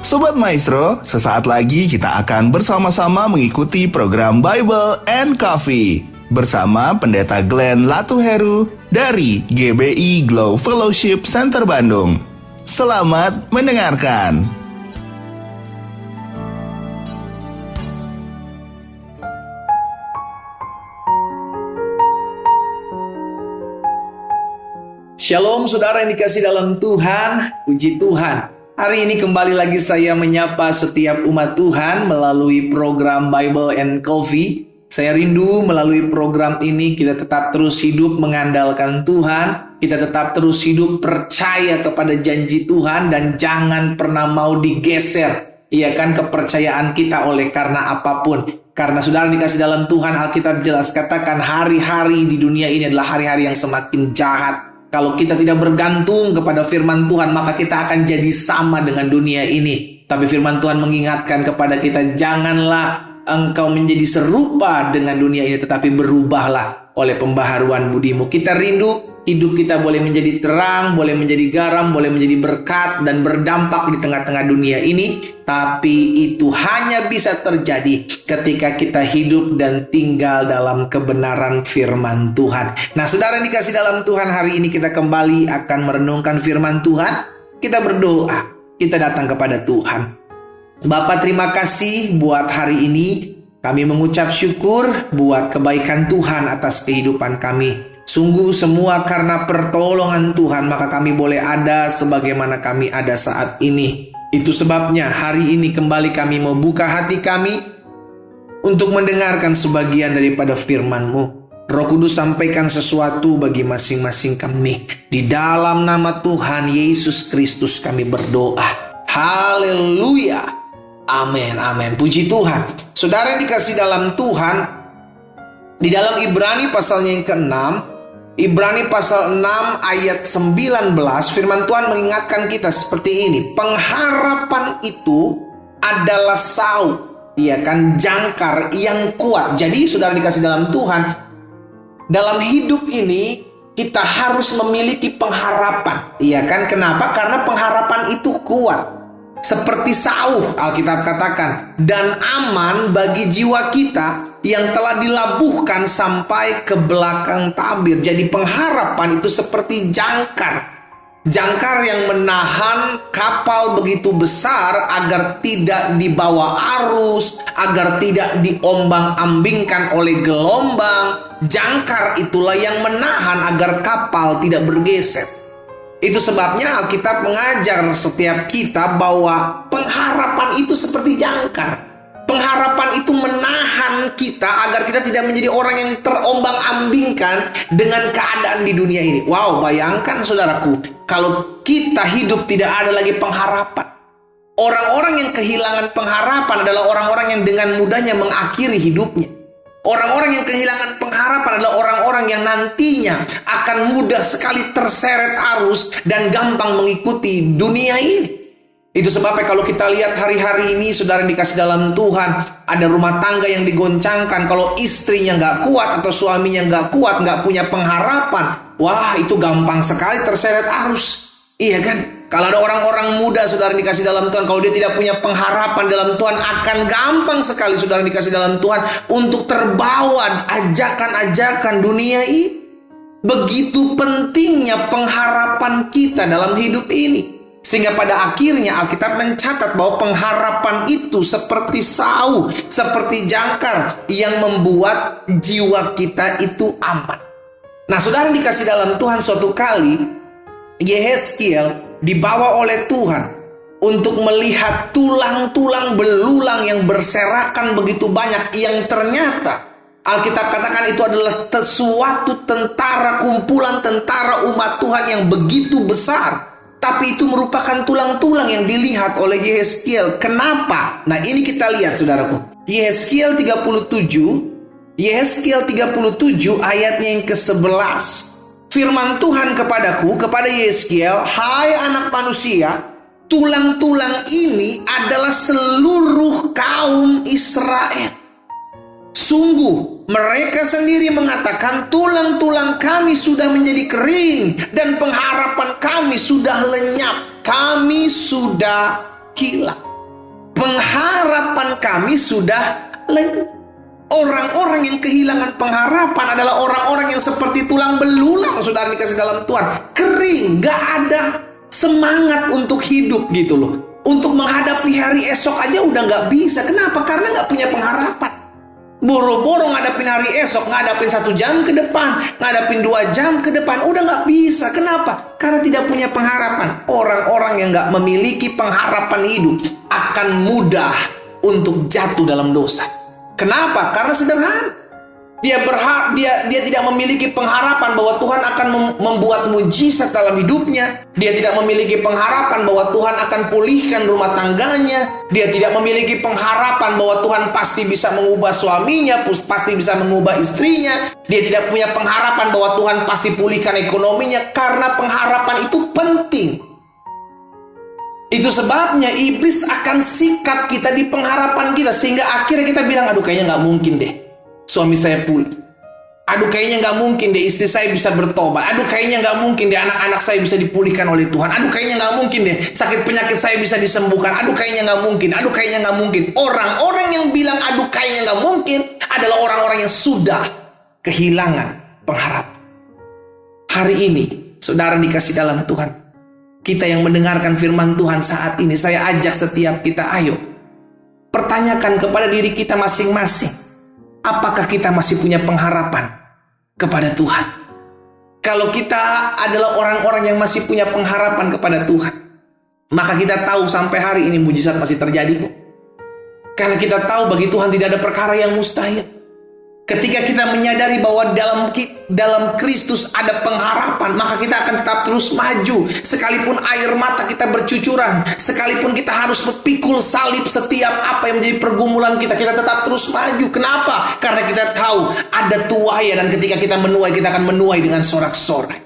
Sobat Maestro, sesaat lagi kita akan bersama-sama mengikuti program Bible and Coffee bersama Pendeta Glenn Latuheru dari GBI Glow Fellowship Center Bandung. Selamat mendengarkan. Shalom saudara yang dikasih dalam Tuhan, puji Tuhan. Hari ini kembali lagi saya menyapa setiap umat Tuhan melalui program Bible and Coffee. Saya rindu melalui program ini kita tetap terus hidup mengandalkan Tuhan. Kita tetap terus hidup percaya kepada janji Tuhan dan jangan pernah mau digeser. Iya kan, kepercayaan kita oleh karena apapun. Karena saudara dikasih dalam Tuhan, Alkitab jelas katakan hari-hari di dunia ini adalah hari-hari yang semakin jahat. Kalau kita tidak bergantung kepada firman Tuhan, maka kita akan jadi sama dengan dunia ini. Tapi firman Tuhan mengingatkan kepada kita, janganlah engkau menjadi serupa dengan dunia ini, tetapi berubahlah oleh pembaharuan budimu. Kita rindu hidup kita boleh menjadi terang, boleh menjadi garam, boleh menjadi berkat dan berdampak di tengah-tengah dunia ini. Tapi itu hanya bisa terjadi ketika kita hidup dan tinggal dalam kebenaran firman Tuhan. Nah, saudara yang dikasih dalam Tuhan, hari ini kita kembali akan merenungkan firman Tuhan. Kita berdoa, kita datang kepada Tuhan. Bapa, terima kasih buat hari ini. Kami mengucap syukur buat kebaikan Tuhan atas kehidupan kami. Sungguh semua karena pertolongan Tuhan, maka kami boleh ada sebagaimana kami ada saat ini. Itu sebabnya hari ini kembali kami mau buka hati kami untuk mendengarkan sebagian daripada firman-Mu. Roh Kudus, sampaikan sesuatu bagi masing-masing kami. Di dalam nama Tuhan Yesus Kristus kami berdoa. Haleluya. Amin, amin. Puji Tuhan. Saudara yang dikasih dalam Tuhan, di dalam Ibrani pasalnya yang ke-6, Ibrani pasal 6 ayat 19, firman Tuhan mengingatkan kita seperti ini. Pengharapan itu adalah sau, ya kan, jangkar yang kuat. Jadi saudara dikasih dalam Tuhan, dalam hidup ini kita harus memiliki pengharapan, ya kan? Kenapa? Karena pengharapan itu kuat. Seperti sauh, Alkitab katakan, dan aman bagi jiwa kita yang telah dilabuhkan sampai ke belakang tabir. Jadi pengharapan itu seperti jangkar. Jangkar yang menahan kapal begitu besar agar tidak dibawa arus, agar tidak diombang-ambingkan oleh gelombang. Jangkar itulah yang menahan agar kapal tidak bergeser. Itu sebabnya Alkitab mengajar setiap kita bahwa pengharapan itu seperti jangkar. Pengharapan itu menahan kita agar kita tidak menjadi orang yang terombang-ambingkan dengan keadaan di dunia ini. Wow, bayangkan saudaraku, kalau kita hidup tidak ada lagi pengharapan. Orang-orang yang kehilangan pengharapan adalah orang-orang yang dengan mudahnya mengakhiri hidupnya. Orang-orang yang kehilangan pengharapan adalah orang-orang yang nantinya akan mudah sekali terseret arus dan gampang mengikuti dunia ini. Itu sebabnya kalau kita lihat hari-hari ini, saudara yang dikasih dalam Tuhan, ada rumah tangga yang digoncangkan. Kalau istrinya nggak kuat atau suaminya nggak kuat, nggak punya pengharapan, wah itu gampang sekali terseret arus. Iya kan? Kalau ada orang-orang muda, saudara dikasih dalam Tuhan, kalau dia tidak punya pengharapan dalam Tuhan, akan gampang sekali saudara dikasih dalam Tuhan untuk terbawa ajakan-ajakan dunia ini. Begitu pentingnya pengharapan kita dalam hidup ini. Sehingga pada akhirnya Alkitab mencatat bahwa pengharapan itu seperti sau, seperti jangkar yang membuat jiwa kita itu aman. Nah, saudara dikasih dalam Tuhan, suatu kali Yehezkiel dibawa oleh Tuhan untuk melihat tulang-tulang belulang yang berserakan begitu banyak, yang ternyata Alkitab katakan itu adalah suatu tentara, kumpulan tentara umat Tuhan yang begitu besar. Tapi itu merupakan tulang-tulang yang dilihat oleh Yehezkiel. Kenapa? Nah, ini kita lihat saudaraku. Yehezkiel 37 ayatnya yang ke-11. Firman Tuhan kepadaku, kepada Yehezkiel, hai anak manusia, tulang-tulang ini adalah seluruh kaum Israel. Sungguh mereka sendiri mengatakan tulang-tulang kami sudah menjadi kering dan pengharapan kami sudah lenyap, kami sudah hilang. Pengharapan kami sudah lenyap. Orang-orang yang kehilangan pengharapan adalah orang-orang yang seperti tulang belulang, saudara dikasih dalam Tuhan. Kering, gak ada semangat untuk hidup gitu loh. Untuk menghadapi hari esok aja udah gak bisa. Kenapa? Karena gak punya pengharapan. Boro-boro ngadapin hari esok, ngadapin 1 jam ke depan, ngadapin 2 jam ke depan, udah gak bisa. Kenapa? Karena tidak punya pengharapan. Orang-orang yang gak memiliki pengharapan hidup akan mudah untuk jatuh dalam dosa. Kenapa? Karena sederhana. Dia tidak memiliki pengharapan bahwa Tuhan akan membuat mujizat dalam hidupnya. Dia tidak memiliki pengharapan bahwa Tuhan akan pulihkan rumah tangganya. Dia tidak memiliki pengharapan bahwa Tuhan pasti bisa mengubah suaminya, pasti bisa mengubah istrinya. Dia tidak punya pengharapan bahwa Tuhan pasti pulihkan ekonominya. Karena pengharapan itu penting. Itu sebabnya iblis akan sikat kita di pengharapan kita. Sehingga akhirnya kita bilang, aduh kayaknya gak mungkin deh suami saya pulih. Aduh kayaknya gak mungkin deh istri saya bisa bertobat. Aduh kayaknya gak mungkin deh anak-anak saya bisa dipulihkan oleh Tuhan. Aduh kayaknya gak mungkin deh sakit penyakit saya bisa disembuhkan. Aduh kayaknya gak mungkin. Aduh kayaknya gak mungkin. Orang-orang yang bilang aduh kayaknya gak mungkin adalah orang-orang yang sudah kehilangan pengharapan. Hari ini saudara dikasih dalam Tuhan, kita yang mendengarkan firman Tuhan saat ini, saya ajak setiap kita, ayo pertanyakan kepada diri kita masing-masing, apakah kita masih punya pengharapan kepada Tuhan? Kalau kita adalah orang-orang yang masih punya pengharapan kepada Tuhan, maka kita tahu sampai hari ini mujizat masih terjadi kok. Karena kita tahu bagi Tuhan tidak ada perkara yang mustahil. Ketika kita menyadari bahwa dalam Kristus ada pengharapan, maka kita akan tetap terus maju. Sekalipun air mata kita bercucuran, sekalipun kita harus memikul salib setiap apa yang menjadi pergumulan kita, kita tetap terus maju. Kenapa? Karena kita tahu ada tuai, dan ketika kita menuai, kita akan menuai dengan sorak-sorai.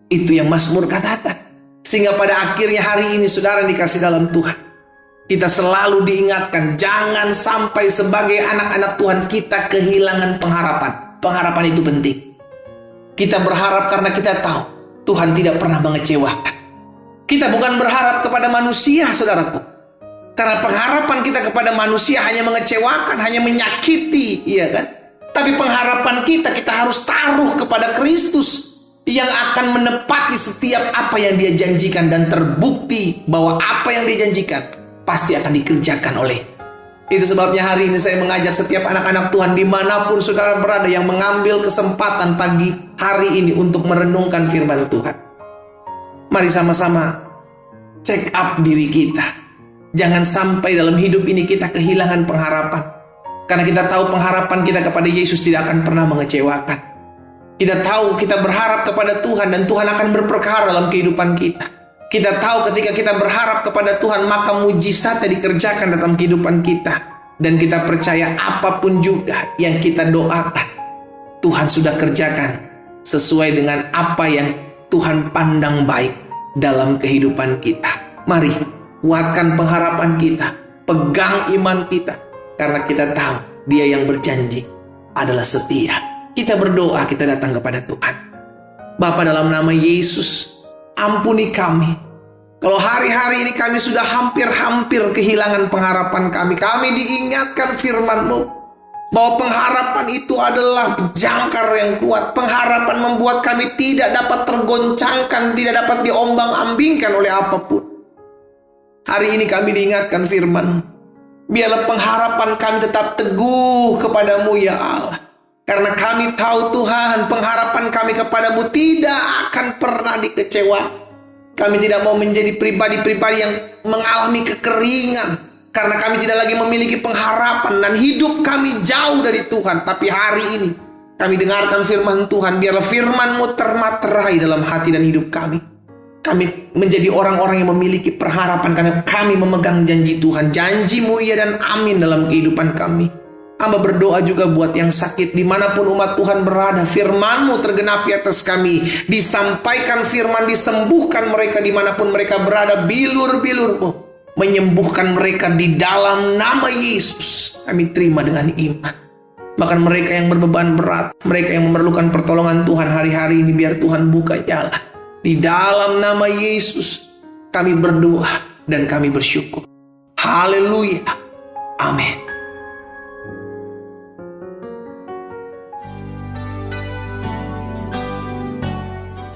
Itu yang Mazmur katakan. Sehingga pada akhirnya hari ini saudara yang dikasih dalam Tuhan, kita selalu diingatkan, jangan sampai sebagai anak-anak Tuhan kita kehilangan pengharapan. Pengharapan itu penting. Kita berharap karena kita tahu Tuhan tidak pernah mengecewakan. Kita bukan berharap kepada manusia, saudaraku. Karena pengharapan kita kepada manusia hanya mengecewakan, hanya menyakiti, iya kan? Tapi pengharapan kita harus taruh kepada Kristus yang akan menepati setiap apa yang Dia janjikan, dan terbukti bahwa apa yang Dia janjikan pasti akan dikerjakan oleh. Itu sebabnya hari ini saya mengajak setiap anak-anak Tuhan dimanapun saudara berada yang mengambil kesempatan pagi hari ini untuk merenungkan firman Tuhan. Mari sama-sama check up diri kita. Jangan sampai dalam hidup ini kita kehilangan pengharapan. Karena kita tahu pengharapan kita kepada Yesus tidak akan pernah mengecewakan. Kita tahu kita berharap kepada Tuhan, dan Tuhan akan berperkara dalam kehidupan kita. Kita tahu ketika kita berharap kepada Tuhan, maka mujizatnya dikerjakan dalam kehidupan kita. Dan kita percaya apapun juga yang kita doakan, Tuhan sudah kerjakan sesuai dengan apa yang Tuhan pandang baik dalam kehidupan kita. Mari kuatkan pengharapan kita, pegang iman kita, karena kita tahu Dia yang berjanji adalah setia. Kita berdoa, kita datang kepada Tuhan. Bapa, dalam nama Yesus, ampuni kami. Kalau hari-hari ini kami sudah hampir-hampir kehilangan pengharapan kami. Kami diingatkan firman-Mu bahwa pengharapan itu adalah jangkar yang kuat. Pengharapan membuat kami tidak dapat tergoncangkan, tidak dapat diombang-ambingkan oleh apapun. Hari ini kami diingatkan firman-Mu. Biarlah pengharapan kami tetap teguh kepadamu ya Allah. Karena kami tahu Tuhan, pengharapan kami kepadamu tidak akan pernah dikecewakan. Kami tidak mau menjadi pribadi-pribadi yang mengalami kekeringan, karena kami tidak lagi memiliki pengharapan dan hidup kami jauh dari Tuhan. Tapi hari ini kami dengarkan firman Tuhan. Biarlah firman-Mu termaterai dalam hati dan hidup kami. Kami menjadi orang-orang yang memiliki pengharapan karena kami memegang janji Tuhan. Janji-Mu ya dan amin dalam kehidupan kami. Hamba berdoa juga buat yang sakit dimanapun umat Tuhan berada. Firman-Mu tergenapi atas kami. Disampaikan firman, disembuhkan mereka dimanapun mereka berada. Bilur-bilur-Mu menyembuhkan mereka di dalam nama Yesus. Kami terima dengan iman. Bahkan mereka yang berbeban berat, mereka yang memerlukan pertolongan Tuhan hari-hari ini, biar Tuhan buka jalan. Di dalam nama Yesus kami berdoa dan kami bersyukur. Haleluya. Amin.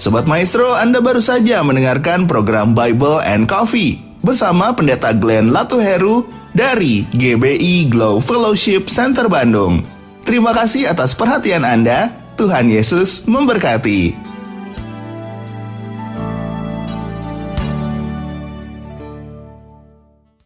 Sobat Maestro, Anda baru saja mendengarkan program Bible and Coffee bersama Pendeta Glenn Latuheru dari GBI Glow Fellowship Center Bandung. Terima kasih atas perhatian Anda. Tuhan Yesus memberkati.